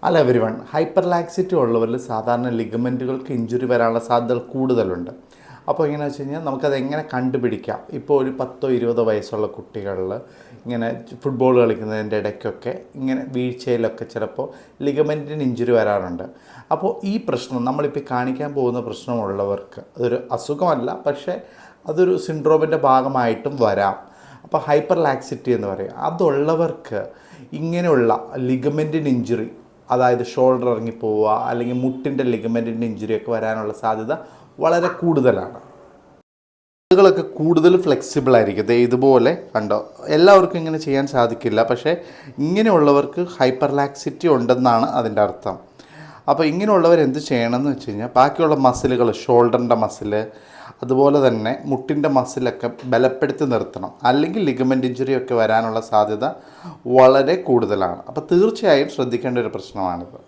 അല്ല everyone, hyper laxity ഉള്ളവരിൽ സാധാരണ ലിഗമെൻറ്റുകൾക്ക് injury വരാനുള്ള സാധ്യതകൾ കൂടുതലുണ്ട്. അപ്പോൾ എങ്ങനെയാണെന്ന് വെച്ച് കഴിഞ്ഞാൽ നമുക്കത് എങ്ങനെ കണ്ടുപിടിക്കാം? ഇപ്പോൾ ഒരു 10-20 വയസ്സുള്ള കുട്ടികളിൽ ഇങ്ങനെ ഫുട്ബോൾ കളിക്കുന്നതിൻ്റെ ഇടയ്ക്കൊക്കെ ഇങ്ങനെ വീഴ്ചയിലൊക്കെ ചിലപ്പോൾ ലിഗമെൻറ്റിന് ഇഞ്ചുറി വരാറുണ്ട്. അപ്പോൾ ഈ പ്രശ്നം നമ്മളിപ്പോൾ കാണിക്കാൻ പോകുന്ന പ്രശ്നമുള്ളവർക്ക് അതൊരു അസുഖമല്ല, പക്ഷേ അതൊരു സിൻഡ്രോമിൻ്റെ ഭാഗമായിട്ടും വരാം. അപ്പോൾ ഹൈപ്പർ ലാക്സിറ്റി എന്ന് പറയും. അതുള്ളവർക്ക് ഇങ്ങനെയുള്ള ലിഗമെൻറ്റിന് ഇഞ്ചുറി, അതായത് ഷോൾഡർ ഇറങ്ങിപ്പോവുക അല്ലെങ്കിൽ മുട്ടിൻ്റെ ലിഗമെൻറ്റിൻ്റെ ഇഞ്ചുറിയൊക്കെ വരാനുള്ള സാധ്യത വളരെ കൂടുതലാണ്. കാലുകളൊക്കെ കൂടുതൽ ഫ്ലെക്സിബിൾ ആയിരിക്കും. ഇതുപോലെ കണ്ടോ, എല്ലാവർക്കും ഇങ്ങനെ ചെയ്യാൻ സാധിക്കില്ല, പക്ഷേ ഇങ്ങനെയുള്ളവർക്ക് ഹൈപ്പർ ലാക്സിറ്റി ഉണ്ടെന്നാണ് അതിൻ്റെ അർത്ഥം. അപ്പോൾ ഇങ്ങനെയുള്ളവർ എന്ത് ചെയ്യണമെന്ന് വെച്ച് കഴിഞ്ഞാൽ ബാക്കിയുള്ള മസിലുകൾ, ഷോൾഡറിൻ്റെ മസിൽ, അതുപോലെ തന്നെ മുട്ടിൻ്റെ മസിലൊക്കെ ബലപ്പെടുത്തി നിർത്തണം. അല്ലെങ്കിൽ ലിഗമെൻറ്റ് ഇഞ്ചുറിയൊക്കെ വരാനുള്ള സാധ്യത വളരെ കൂടുതലാണ്. അപ്പോൾ തീർച്ചയായും ശ്രദ്ധിക്കേണ്ട ഒരു പ്രശ്നമാണിത്.